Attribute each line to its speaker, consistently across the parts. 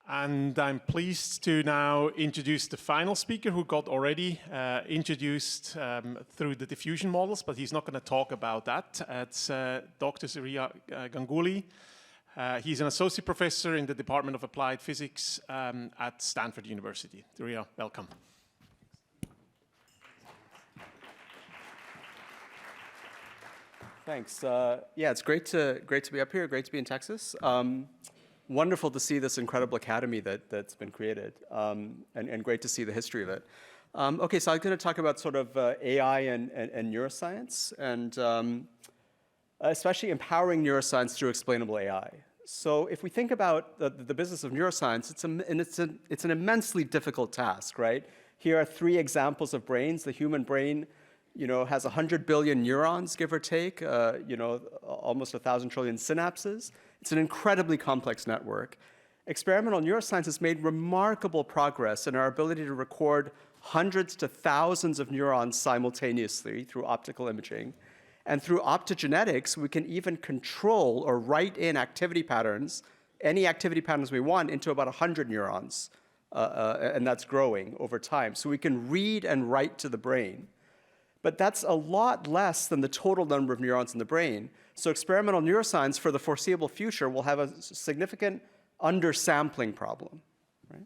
Speaker 1: And I'm pleased to now introduce the final speaker who got already introduced through the diffusion models, but he's not going to talk about that. It's Dr. Surya Ganguli. He's an associate professor in the Department of Applied Physics at Stanford University. Surya, welcome.
Speaker 2: Thanks. Yeah, it's great to be up here. Great to be in Texas. Wonderful to see this incredible academy that's been created, and great to see the history of it. Okay, so I'm going to talk about sort of AI and neuroscience, and especially empowering neuroscience through explainable AI. So if we think about the business of neuroscience, it's an immensely difficult task, right? Here are three examples of brains. The human brain, has 100 billion neurons, give or take, almost 1,000 trillion synapses. It's an incredibly complex network. Experimental neuroscience has made remarkable progress in our ability to record hundreds to thousands of neurons simultaneously through optical imaging. And through optogenetics, we can even control or write in activity patterns, any activity patterns we want, into about 100 neurons. And that's growing over time. So we can read and write to the brain. But that's a lot less than the total number of neurons in the brain. So experimental neuroscience for the foreseeable future will have a significant undersampling problem. Right?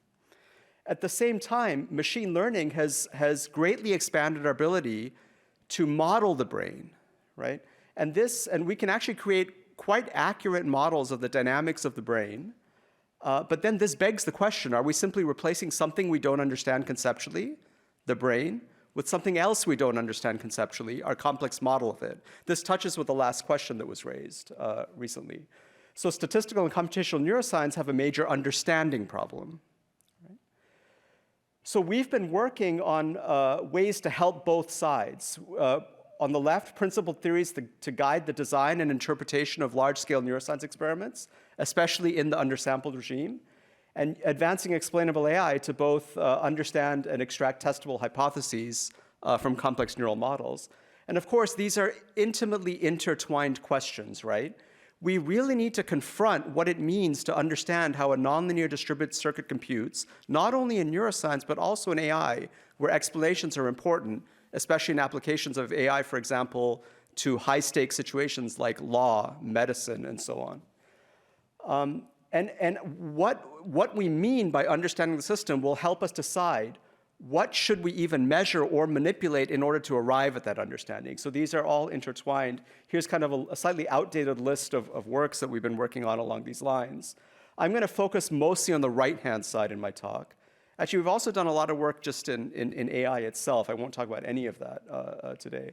Speaker 2: At the same time, machine learning has greatly expanded our ability to model the brain. Right? And we can actually create quite accurate models of the dynamics of the brain. But then this begs the question, are we simply replacing something we don't understand conceptually, the brain, with something else we don't understand conceptually, our complex model of it? This touches with the last question that was raised recently. So statistical and computational neuroscience have a major understanding problem. Right? So we've been working on ways to help both sides. On the left, principled theories to guide the design and interpretation of large-scale neuroscience experiments, especially in the undersampled regime, and advancing explainable AI to both understand and extract testable hypotheses from complex neural models. And of course, these are intimately intertwined questions, right? We really need to confront what it means to understand how a nonlinear distributed circuit computes, not only in neuroscience, but also in AI, where explanations are important, especially in applications of AI, for example, to high-stakes situations like law, medicine, and so on. And what we mean by understanding the system will help us decide what should we even measure or manipulate in order to arrive at that understanding. So these are all intertwined. Here's kind of a slightly outdated list of works that we've been working on along these lines. I'm going to focus mostly on the right-hand side in my talk. Actually, we've also done a lot of work just in AI itself. I won't talk about any of that today.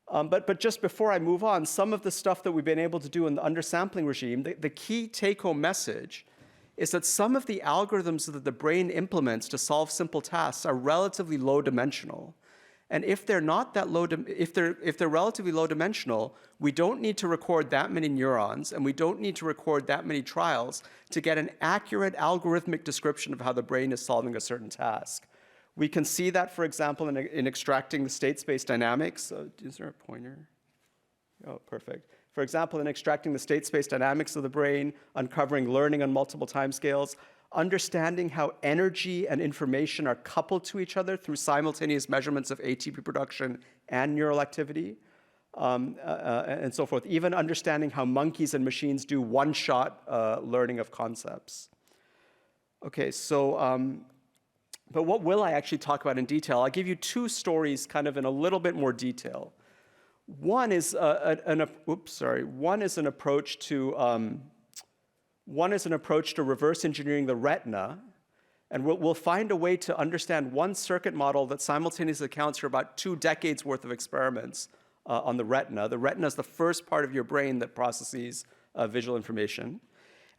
Speaker 2: But just before I move on, some of the stuff that we've been able to do in the undersampling regime, the key take-home message is that some of the algorithms that the brain implements to solve simple tasks are relatively low-dimensional. And if they're not that if they're relatively low-dimensional, we don't need to record that many neurons, and we don't need to record that many trials to get an accurate algorithmic description of how the brain is solving a certain task. We can see that, for example, in extracting the state-space dynamics. Is there a pointer? Oh, perfect. For example, in extracting the state-space dynamics of the brain, uncovering learning on multiple timescales, understanding how energy and information are coupled to each other through simultaneous measurements of ATP production and neural activity, and so forth. Even understanding how monkeys and machines do one-shot learning of concepts. Okay, so but what will I actually talk about in detail? I'll give you two stories kind of in a little bit more detail. One is an approach to reverse engineering the retina, and we'll find a way to understand one circuit model that simultaneously accounts for about 2 decades worth of experiments on the retina. The retina is the first part of your brain that processes visual information.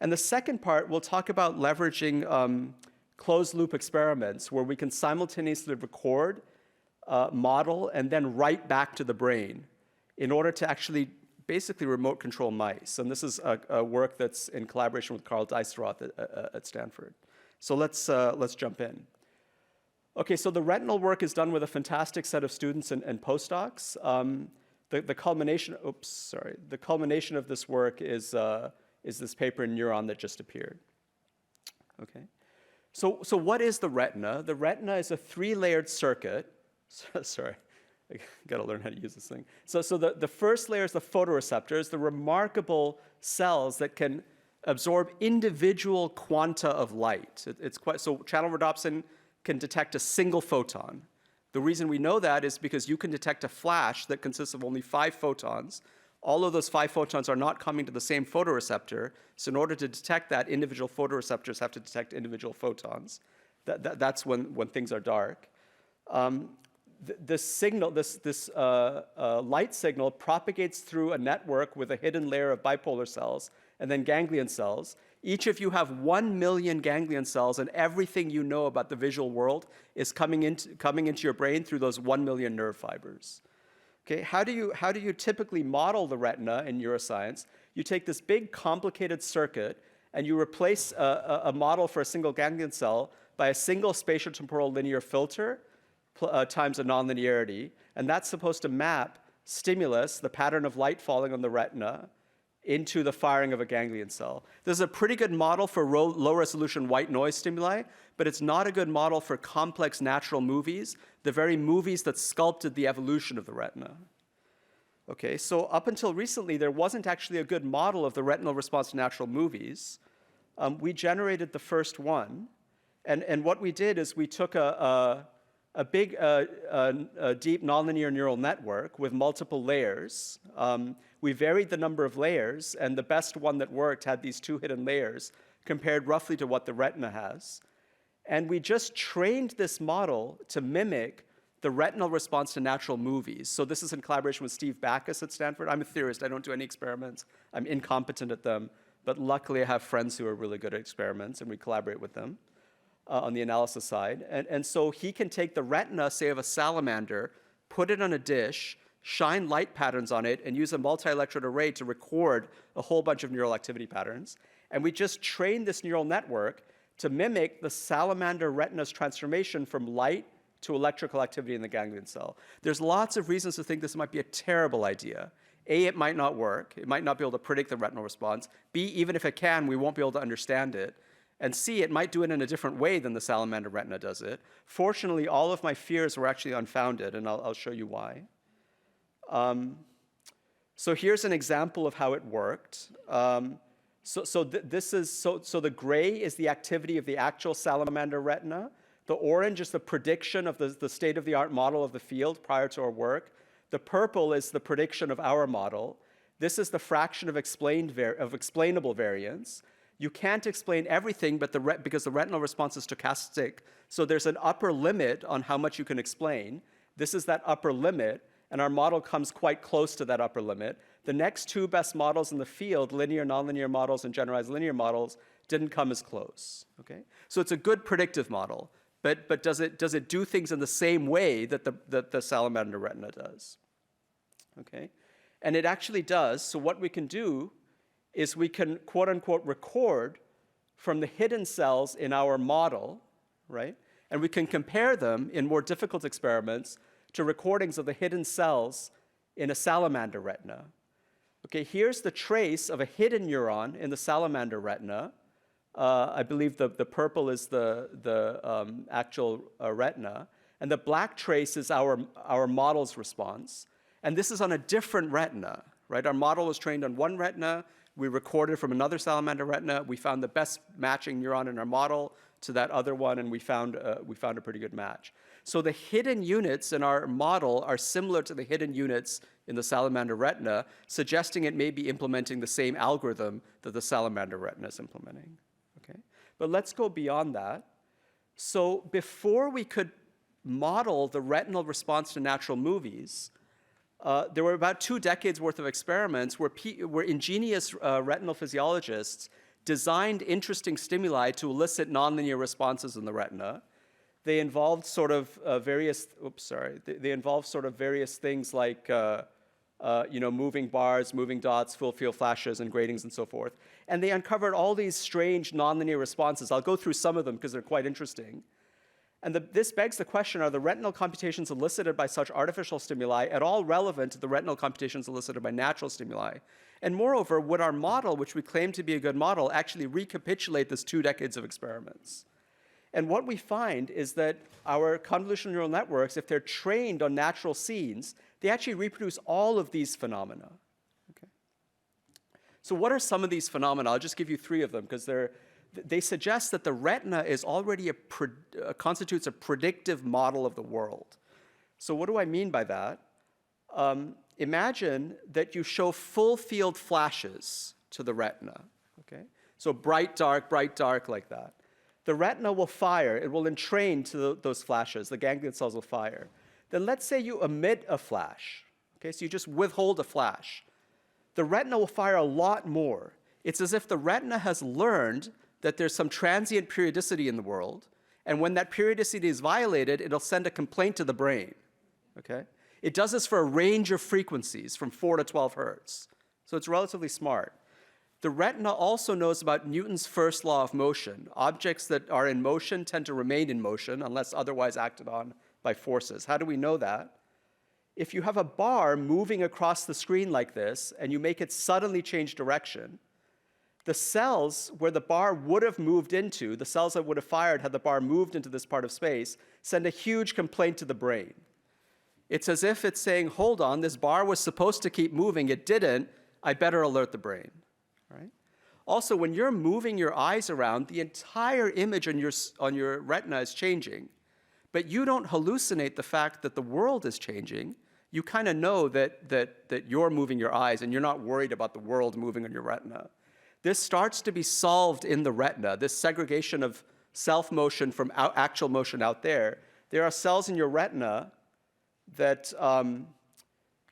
Speaker 2: And the second part, we'll talk about leveraging closed-loop experiments where we can simultaneously record, model, and then write back to the brain in order to actually basically remote control mice. And this is a work that's in collaboration with Carl Dijsselroth at Stanford. So let's jump in. Okay, so the retinal work is done with a fantastic set of students and postdocs. The culmination of this work is this paper in Neuron that just appeared. okay? So what is the retina? The retina is a 3-layered circuit. Sorry, I gotta learn how to use this thing. So the first layer is the photoreceptors, the remarkable cells that can absorb individual quanta of light. So channel rhodopsin can detect a single photon. The reason we know that is because you can detect a flash that consists of only 5 photons. All of those 5 photons are not coming to the same photoreceptor. So in order to detect that, individual photoreceptors have to detect individual photons. That's when things are dark. This signal, this light signal propagates through a network with a hidden layer of bipolar cells and then ganglion cells. Each of you have 1 million ganglion cells, and everything you know about the visual world is coming into your brain through those 1 million nerve fibers. Okay, how do you typically model the retina in neuroscience? You take this big complicated circuit and you replace a model for a single ganglion cell by a single spatiotemporal linear filter times a nonlinearity, and that's supposed to map stimulus, the pattern of light falling on the retina, into the firing of a ganglion cell. This is a pretty good model for low-resolution white noise stimuli, but it's not a good model for complex natural movies, the very movies that sculpted the evolution of the retina. Okay, so up until recently, there wasn't actually a good model of the retinal response to natural movies. We generated the first one, and what we did is we took a big, deep nonlinear neural network with multiple layers. We varied the number of layers, and the best one that worked had these 2 hidden layers compared roughly to what the retina has. And we just trained this model to mimic the retinal response to natural movies. So this is in collaboration with Steve Backus at Stanford. I'm a theorist. I don't do any experiments. I'm incompetent at them. But luckily, I have friends who are really good at experiments, and we collaborate with them on the analysis side. And so he can take the retina, say, of a salamander, put it on a dish, shine light patterns on it, and use a multi-electrode array to record a whole bunch of neural activity patterns. And we just trained this neural network to mimic the salamander retina's transformation from light to electrical activity in the ganglion cell. There's lots of reasons to think this might be a terrible idea. A, it might not work. It might not be able to predict the retinal response. B, even if it can, we won't be able to understand it. And C, it might do it in a different way than the salamander retina does it. Fortunately, all of my fears were actually unfounded, and I'll show you why. So here's an example of how it worked. So the gray is the activity of the actual salamander retina. The orange is the prediction of the state-of-the-art model of the field prior to our work. The purple is the prediction of our model. This is the fraction of explainable variance. You can't explain everything because the retinal response is stochastic. So there's an upper limit on how much you can explain. This is that upper limit, and our model comes quite close to that upper limit. The next 2 best models in the field, linear, nonlinear models, and generalized linear models, didn't come as close. Okay? So it's a good predictive model, but does it do things in the same way that the salamander retina does? Okay? And it actually does. So what we can do is we can, quote unquote, record from the hidden cells in our model, right? And we can compare them in more difficult experiments to recordings of the hidden cells in a salamander retina. Okay, here's the trace of a hidden neuron in the salamander retina. I believe the purple is the actual retina. And the black trace is our model's response. And this is on a different retina, right? Our model was trained on one retina. We recorded from another salamander retina. We found the best matching neuron in our model to that other one, and we found a pretty good match. So the hidden units in our model are similar to the hidden units in the salamander retina, suggesting it may be implementing the same algorithm that the salamander retina is implementing. Okay? But let's go beyond that. So before we could model the retinal response to natural movies, there were about 2 decades worth of experiments where ingenious retinal physiologists designed interesting stimuli to elicit nonlinear responses in the retina. They involved sort of various things like moving bars, moving dots, full field flashes, and gratings, and so forth. And they uncovered all these strange nonlinear responses. I'll go through some of them because they're quite interesting. And this begs the question, are the retinal computations elicited by such artificial stimuli at all relevant to the retinal computations elicited by natural stimuli? And moreover, would our model, which we claim to be a good model, actually recapitulate this 2 decades of experiments? And what we find is that our convolutional neural networks, if they're trained on natural scenes, they actually reproduce all of these phenomena. Okay? So what are some of these phenomena? I'll just give you 3 of them, because they suggest that the retina is already constitutes a predictive model of the world. So what do I mean by that? Imagine that you show full field flashes to the retina. Okay? So bright, dark, like that. The retina will fire. It will entrain to those flashes. The ganglion cells will fire. Then let's say you emit a flash. Okay? So you just withhold a flash. The retina will fire a lot more. It's as if the retina has learned that there's some transient periodicity in the world, and when that periodicity is violated, it'll send a complaint to the brain, okay? It does this for a range of frequencies from 4 to 12 hertz, so it's relatively smart. The retina also knows about Newton's first law of motion. Objects that are in motion tend to remain in motion unless otherwise acted on by forces. How do we know that? If you have a bar moving across the screen like this, and you make it suddenly change direction, the cells where the bar would have moved into, the cells that would have fired had the bar moved into this part of space, send a huge complaint to the brain. It's as if it's saying, hold on, this bar was supposed to keep moving, it didn't, I better alert the brain. Right? Also, when you're moving your eyes around, the entire image on your retina is changing, but you don't hallucinate the fact that the world is changing. You kind of know that you're moving your eyes and you're not worried about the world moving on your retina. This starts to be solved in the retina, this segregation of self-motion from actual motion out there. There are cells in your retina that,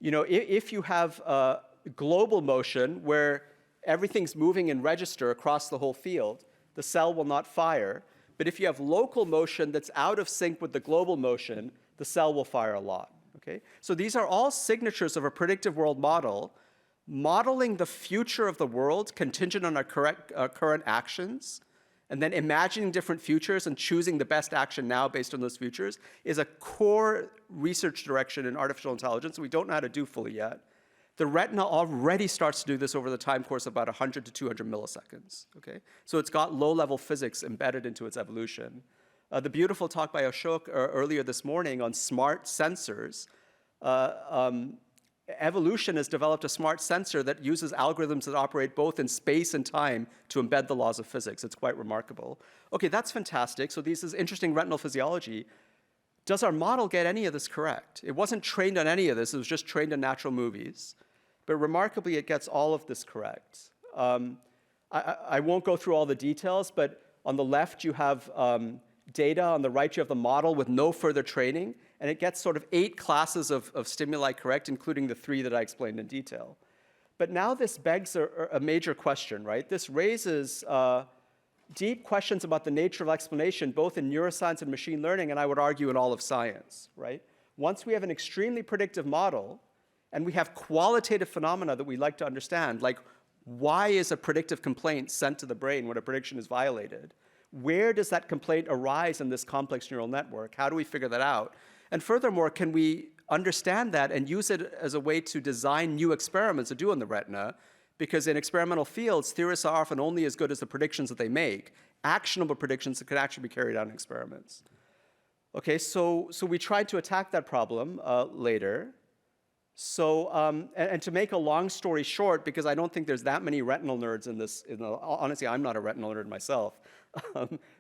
Speaker 2: if you have global motion where everything's moving in register across the whole field, the cell will not fire. But if you have local motion that's out of sync with the global motion, the cell will fire a lot. Okay? So these are all signatures of a predictive world model, modeling the future of the world contingent on our current actions, and then imagining different futures and choosing the best action now based on those futures is a core research direction in artificial intelligence we don't know how to do fully yet. The retina already starts to do this over the time course of about 100 to 200 milliseconds. Okay? So it's got low-level physics embedded into its evolution. The beautiful talk by Ashok earlier this morning on smart sensors, evolution has developed a smart sensor that uses algorithms that operate both in space and time to embed the laws of physics. It's quite remarkable. Okay, that's fantastic. So this is interesting retinal physiology. Does our model get any of this correct? It wasn't trained on any of this. It was just trained on natural movies. But remarkably, it gets all of this correct. I won't go through all the details, but on the left, you have data. On the right, you have the model with no further training. And it gets sort of 8 classes of stimuli correct, including the 3 that I explained in detail. But now this begs a major question, right? This raises deep questions about the nature of explanation, both in neuroscience and machine learning, and I would argue in all of science, right? Once we have an extremely predictive model, and we have qualitative phenomena that we like to understand, like why is a predictive complaint sent to the brain when a prediction is violated? Where does that complaint arise in this complex neural network? How do we figure that out? And furthermore, can we understand that and use it as a way to design new experiments to do on the retina? Because in experimental fields, theorists are often only as good as the predictions that they make, actionable predictions that can actually be carried out in experiments. Okay, so we tried to attack that problem later. So, and to make a long story short, because I don't think there's that many retinal nerds in this, honestly, I'm not a retinal nerd myself.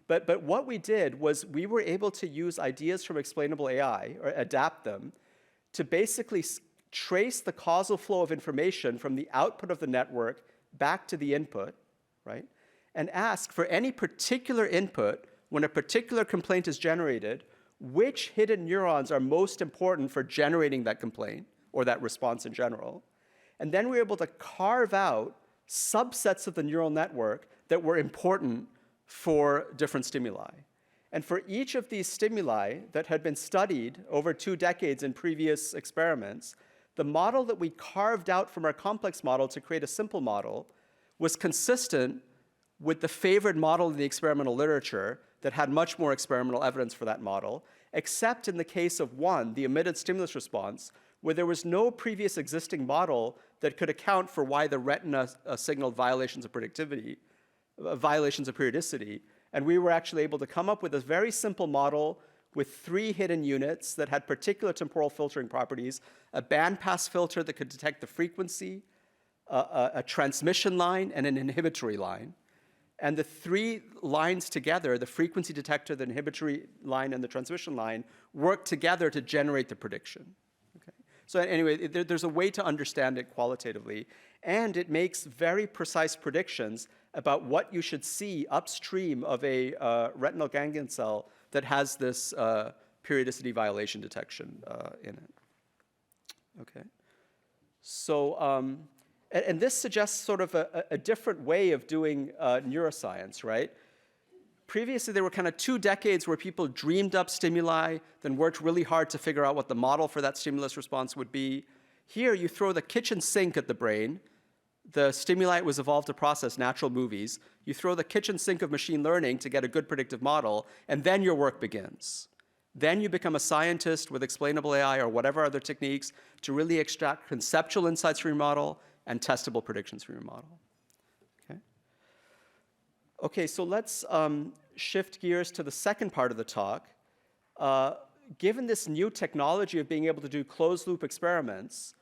Speaker 2: But what we did was we were able to use ideas from explainable AI, or adapt them, to basically trace the causal flow of information from the output of the network back to the input, right? And ask for any particular input, when a particular complaint is generated, which hidden neurons are most important for generating that complaint, or that response in general. And then we were able to carve out subsets of the neural network that were important for different stimuli. And for each of these stimuli that had been studied over 2 decades in previous experiments, the model that we carved out from our complex model to create a simple model was consistent with the favored model in the experimental literature that had much more experimental evidence for that model, except in the case of one, the emitted stimulus response, where there was no previous existing model that could account for why the retina signaled violations of predictivity, violations of periodicity. And we were actually able to come up with a very simple model with 3 hidden units that had particular temporal filtering properties, a bandpass filter that could detect the frequency, a transmission line, and an inhibitory line. And the 3 lines together, the frequency detector, the inhibitory line, and the transmission line, work together to generate the prediction. Okay? So anyway, there's a way to understand it qualitatively. And it makes very precise predictions about what you should see upstream of a retinal ganglion cell that has this periodicity violation detection in it. Okay. So, and this suggests sort of a different way of doing neuroscience, right? Previously, there were kind of 2 decades where people dreamed up stimuli, then worked really hard to figure out what the model for that stimulus response would be. Here, you throw the kitchen sink at the brain. The stimuli was evolved to process natural movies. You throw the kitchen sink of machine learning to get a good predictive model, and then your work begins. Then you become a scientist with explainable AI or whatever other techniques to really extract conceptual insights from your model and testable predictions from your model. Okay, okay, so let's shift gears to the second part of the talk. Given this new technology of being able to do closed-loop experiments,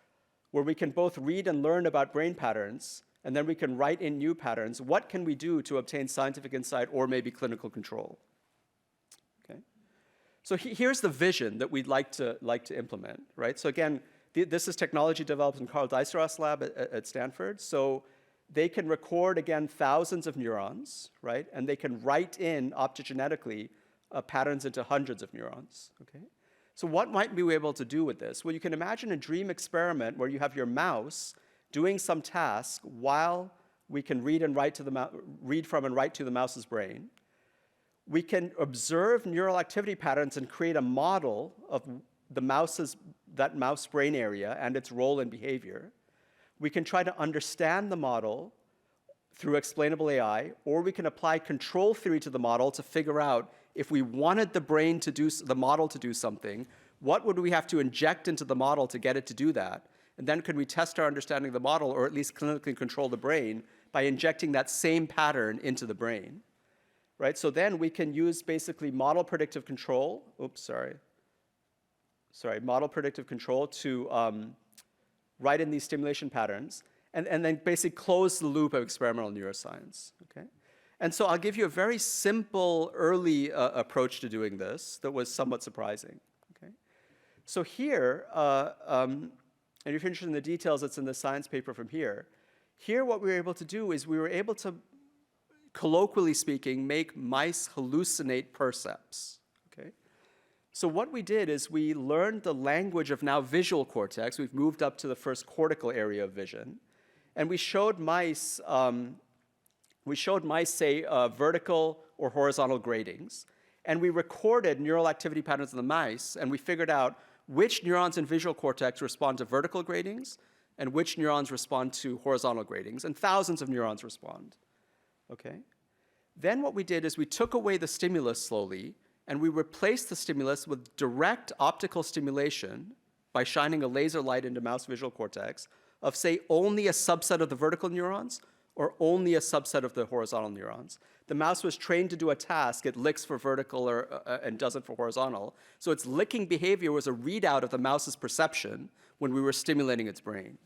Speaker 2: where we can both read and learn about brain patterns, and then we can write in new patterns, what can we do to obtain scientific insight or maybe clinical control? Okay. So here's the vision that we'd like to implement, right? So again, this is technology developed in Carl Dijkstra's lab at Stanford. So they can record, again, thousands of neurons, right? And they can write in optogenetically patterns into hundreds of neurons, okay? So what might we be able to do with this? Well, you can imagine a dream experiment where you have your mouse doing some task while we can read from and write to the mouse's brain. We can observe neural activity patterns and create a model of that mouse brain area and its role in behavior. We can try to understand the model through explainable AI, or we can apply control theory to the model to figure out if we wanted the model to do something, what would we have to inject into the model to get it to do that? And then could we test our understanding of the model, or at least clinically control the brain, by injecting that same pattern into the brain, right? So then we can use basically model predictive control, model predictive control to write in these stimulation patterns, and then basically close the loop of experimental neuroscience, okay? And so I'll give you a very simple early approach to doing this that was somewhat surprising, okay? So here, and if you're interested in the details, it's in the science paper from here. Here, what we were able to do is we were able to, colloquially speaking, make mice hallucinate percepts, okay? So what we did is we learned the language of now visual cortex. We've moved up to the first cortical area of vision. And we showed mice, say, vertical or horizontal gratings. And we recorded neural activity patterns in the mice, and we figured out which neurons in visual cortex respond to vertical gratings and which neurons respond to horizontal gratings. And thousands of neurons respond, okay? Then what we did is we took away the stimulus slowly, and we replaced the stimulus with direct optical stimulation by shining a laser light into mouse visual cortex of, say, only a subset of the vertical neurons or only a subset of the horizontal neurons. The mouse was trained to do a task. It licks for vertical and doesn't for horizontal. So its licking behavior was a readout of the mouse's perception when we were stimulating its brain.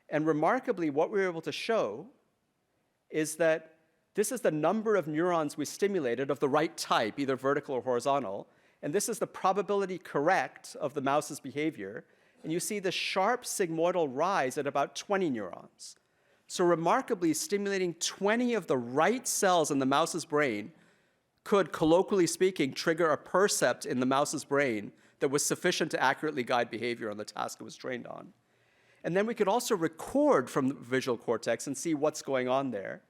Speaker 2: And remarkably, what we were able to show is that this is the number of neurons we stimulated of the right type, either vertical or horizontal. And this is the probability correct of the mouse's behavior. And you see the sharp sigmoidal rise at about 20 neurons. So remarkably, stimulating 20 of the right cells in the mouse's brain could, colloquially speaking, trigger a percept in the mouse's brain that was sufficient to accurately guide behavior on the task it was trained on. And then we could also record from the visual cortex and see what's going on there.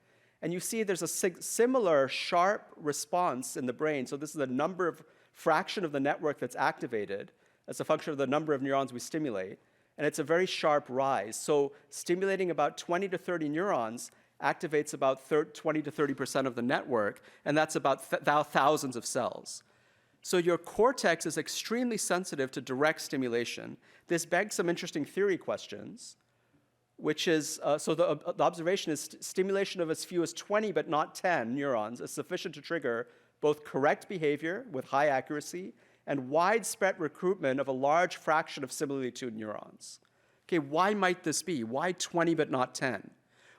Speaker 2: And you see there's a similar sharp response in the brain. So this is the fraction of the network that's activated as a function of the number of neurons we stimulate. And it's a very sharp rise. So stimulating about 20 to 30 neurons activates about 20 to 30% of the network, and that's about thousands of cells. So your cortex is extremely sensitive to direct stimulation. This begs some interesting theory questions, which is, the observation is stimulation of as few as 20 but not 10 neurons is sufficient to trigger both correct behavior with high accuracy and widespread recruitment of a large fraction of similarly tuned neurons. Okay, why might this be? Why 20 but not 10?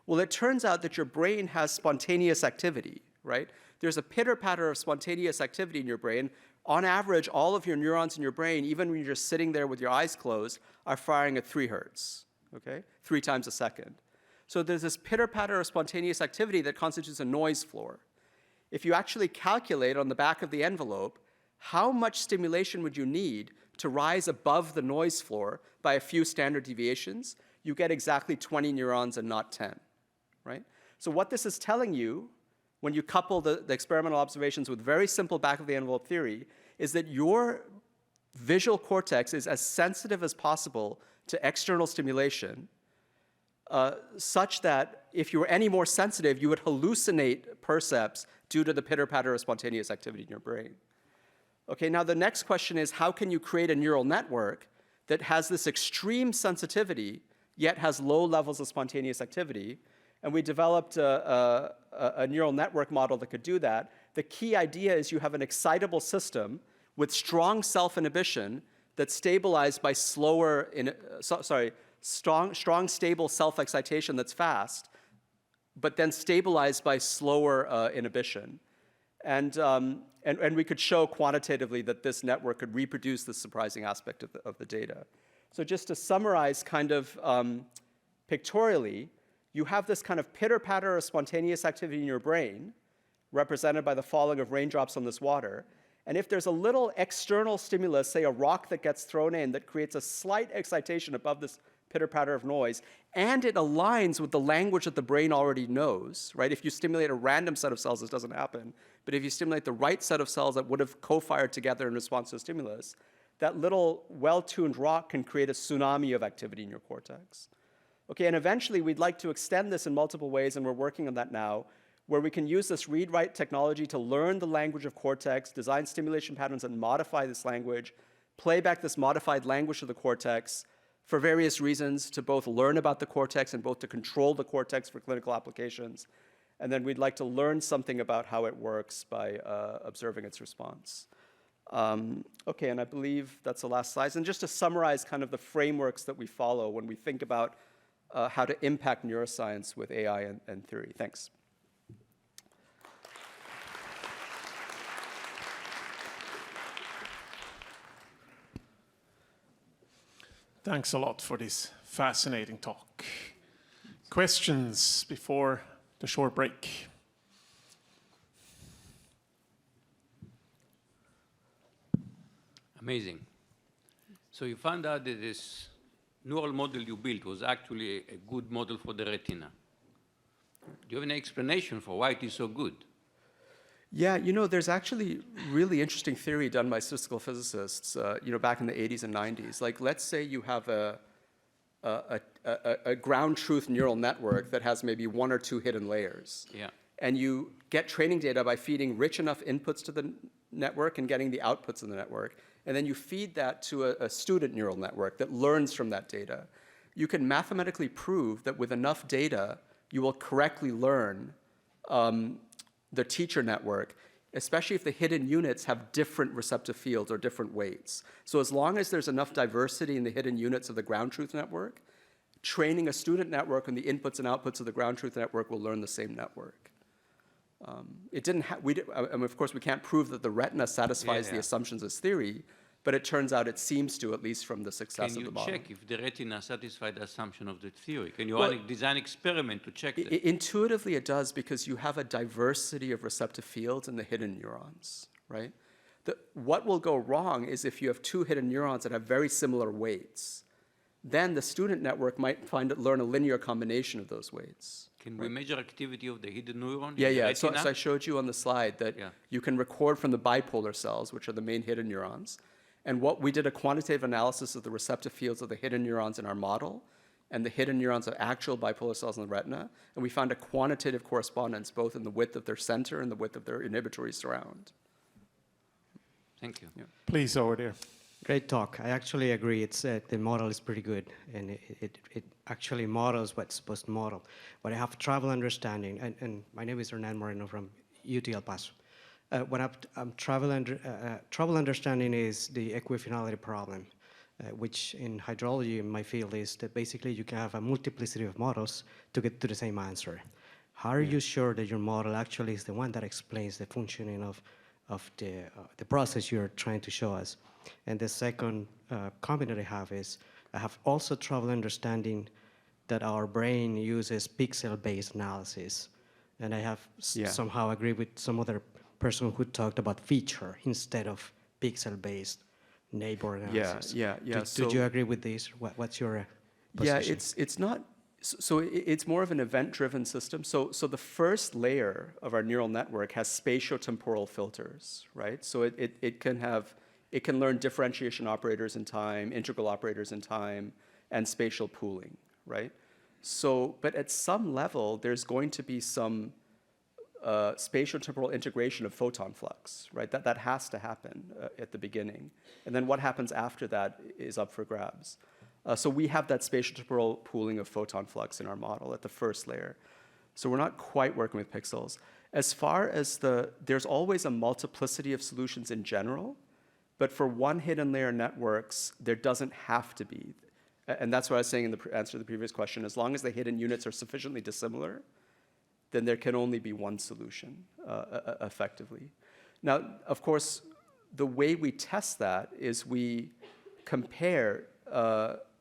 Speaker 2: Well, it turns out that your brain has spontaneous activity, right? There's a pitter-patter of spontaneous activity in your brain. On average, all of your neurons in your brain, even when you're just sitting there with your eyes closed, are firing at 3 hertz, okay? 3 times a second. So there's this pitter-patter of spontaneous activity that constitutes a noise floor. If you actually calculate on the back of the envelope, how much stimulation would you need to rise above the noise floor by a few standard deviations, you get exactly 20 neurons and not 10, right? So what this is telling you, when you couple the experimental observations with very simple back-of-the-envelope theory, is that your visual cortex is as sensitive as possible to external stimulation, such that if you were any more sensitive, you would hallucinate percepts due to the pitter-patter of spontaneous activity in your brain. Okay, now the next question is, how can you create a neural network that has this extreme sensitivity, yet has low levels of spontaneous activity? And we developed a neural network model that could do that. The key idea is you have an excitable system with strong self-inhibition that's stabilized by strong stable self-excitation that's fast, but then stabilized by slower inhibition. And we could show quantitatively that this network could reproduce this surprising aspect of the data. So just to summarize kind of pictorially, you have this kind of pitter-patter of spontaneous activity in your brain, represented by the falling of raindrops on this water. And if there's a little external stimulus, say a rock that gets thrown in that creates a slight excitation above this pitter-patter of noise, and it aligns with the language that the brain already knows, right? If you stimulate a random set of cells, this doesn't happen. But if you stimulate the right set of cells that would have co-fired together in response to a stimulus, that little well-tuned rock can create a tsunami of activity in your cortex. Okay, and eventually we'd like to extend this in multiple ways, and we're working on that now, where we can use this read-write technology to learn the language of cortex, design stimulation patterns and modify this language, play back this modified language to the cortex for various reasons, to both learn about the cortex and both to control the cortex for clinical applications. And then we'd like to learn something about how it works by observing its response. Okay, and I believe that's the last slide. And just to summarize kind of the frameworks that we follow when we think about how to impact neuroscience with AI and theory. Thanks.
Speaker 1: Thanks a lot for this fascinating talk. Questions before the short break?
Speaker 3: Amazing. So you found out that this neural model you built was actually a good model for the retina. Do you have any explanation for why it is so good?
Speaker 2: Yeah, you know, there's actually really interesting theory done by statistical physicists, back in the 80s and 90s. Like, let's say you have a ground truth neural network that has maybe 1 or 2 hidden layers.
Speaker 3: Yeah.
Speaker 2: And you get training data by feeding rich enough inputs to the network and getting the outputs in the network. And then you feed that to a student neural network that learns from that data. You can mathematically prove that with enough data, you will correctly learn the teacher network, especially if the hidden units have different receptive fields or different weights. So as long as there's enough diversity in the hidden units of the ground truth network, training a student network on the inputs and outputs of the ground truth network will learn the same network. Of course, we can't prove that the retina satisfies the assumptions as theory, but it turns out it seems to, at least from the success of the model.
Speaker 3: Can you check if the retina satisfies the assumption of the theory? Can you design experiment to check that?
Speaker 2: Intuitively, it does, because you have a diversity of receptive fields in the hidden neurons, right? What will go wrong is if you have 2 hidden neurons that have very similar weights. Then the student network might learn a linear combination of those weights.
Speaker 3: Can we measure activity of the hidden neuron?
Speaker 2: Yeah. So I showed you on the slide that you can record from the bipolar cells, which are the main hidden neurons. And we did a quantitative analysis of the receptive fields of the hidden neurons in our model. and the hidden neurons of actual bipolar cells in the retina, and we found a quantitative correspondence both in the width of their center and the width of their inhibitory surround.
Speaker 3: Thank you.
Speaker 2: Yeah.
Speaker 1: Please, over there.
Speaker 4: Great talk. I actually agree. It's the model is pretty good, and it actually models what's supposed to model. But I have trouble understanding, and my name is Hernan Moreno from UT El Paso. What I'm trouble understanding is the equifinality problem, which in hydrology in my field is that basically you can have a multiplicity of models to get to the same answer. How are you sure that your model actually is the one that explains the functioning of the process you're trying to show us? And the second comment that I have is I have also trouble understanding that our brain uses pixel-based analysis. And I have somehow agree with some other person who talked about feature instead of pixel-based neighbor analysis.
Speaker 2: Yeah.
Speaker 4: Did you agree with this? What's your position?
Speaker 2: Yeah, it's not. So it's more of an event-driven system. So the first layer of our neural network has spatiotemporal filters, right? So it can learn differentiation operators in time, integral operators in time, and spatial pooling, right? So, but at some level, there's going to be some spatiotemporal integration of photon flux, right? That has to happen at the beginning. And then what happens after that is up for grabs. So we have that spatiotemporal pooling of photon flux in our model at the first layer. So we're not quite working with pixels. As far as there's always a multiplicity of solutions in general, but for one hidden layer networks, there doesn't have to be. And that's what I was saying in the answer to the previous question. As long as the hidden units are sufficiently dissimilar, then there can only be one solution, effectively. Now, of course, the way we test that is we compare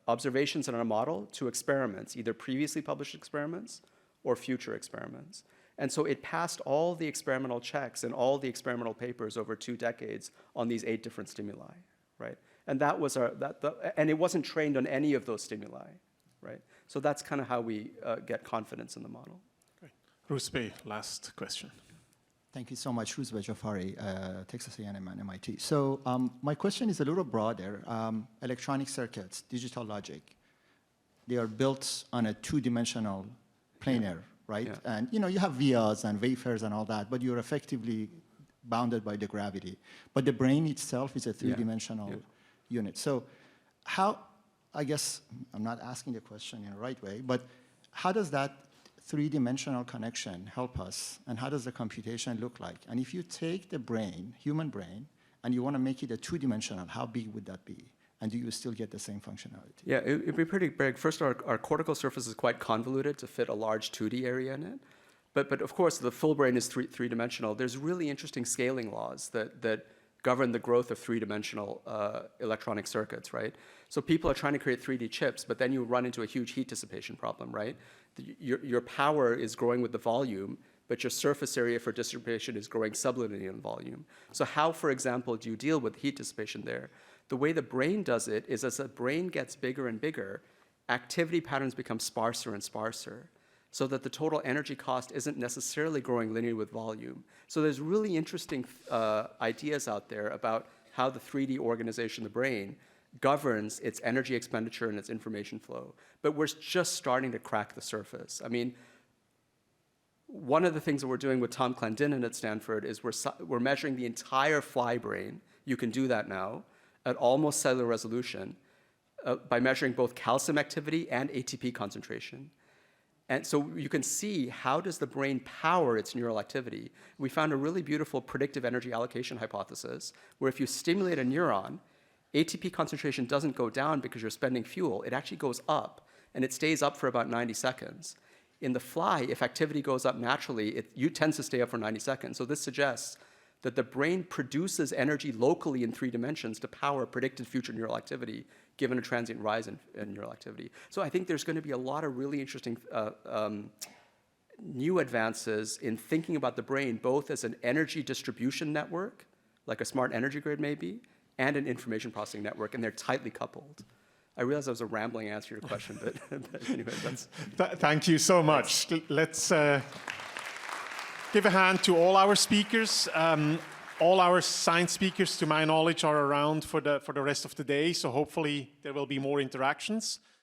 Speaker 2: observations in our model to experiments, either previously published experiments or future experiments. And so it passed all the experimental checks and all the experimental papers over 2 decades on these 8 different stimuli, right? And that was and it wasn't trained on any of those stimuli, right? So that's kind of how we get confidence in the model.
Speaker 1: Okay. Rusbe, last question.
Speaker 5: Thank you so much, Rusbe Jafari, Texas A&M and MIT. So my question is a little broader. Electronic circuits, digital logic, they are built on a 2-dimensional planar, right?
Speaker 2: Yeah.
Speaker 5: And you have vias and wafers and all that, but you're effectively bounded by the gravity. But the brain itself is a 3-dimensional unit. So how, I guess, I'm not asking the question in the right way, but how does that 3-dimensional connection help us, and how does the computation look like? And if you take the brain, human brain, and you want to make it a 2-dimensional, how big would that be? And do you still get the same functionality?
Speaker 2: Yeah, it'd be pretty big. First, our cortical surface is quite convoluted to fit a large 2D area in it. But of course, the full brain is three-dimensional. There's really interesting scaling laws that govern the growth of 3-dimensional electronic circuits, right? So people are trying to create 3D chips, but then you run into a huge heat dissipation problem, right? Your power is growing with the volume, but your surface area for dissipation is growing sublinearly in volume. So how, for example, do you deal with heat dissipation there? The way the brain does it is as the brain gets bigger and bigger, activity patterns become sparser and sparser, so that the total energy cost isn't necessarily growing linearly with volume. So there's really interesting ideas out there about how the 3D organization of the brain governs its energy expenditure and its information flow. But we're just starting to crack the surface. I mean, one of the things that we're doing with Tom Clendenin at Stanford is we're measuring the entire fly brain. You can do that now at almost cellular resolution by measuring both calcium activity and ATP concentration. And so you can see how does the brain power its neural activity. We found a really beautiful predictive energy allocation hypothesis where if you stimulate a neuron, ATP concentration doesn't go down because you're spending fuel. It actually goes up, and it stays up for about 90 seconds. In the fly, if activity goes up naturally, it tends to stay up for 90 seconds. So this suggests that the brain produces energy locally in 3 dimensions to power predicted future neural activity, given a transient rise in neural activity. So I think there's going to be a lot of really interesting new advances in thinking about the brain, both as an energy distribution network, like a smart energy grid maybe, and an information processing network, and they're tightly coupled. I realize that was a rambling answer to your question, but anyway, that's...
Speaker 1: Thank you so much. Let's give a hand to all our speakers. All our science speakers, to my knowledge, are around for the rest of the day, so hopefully there will be more interactions.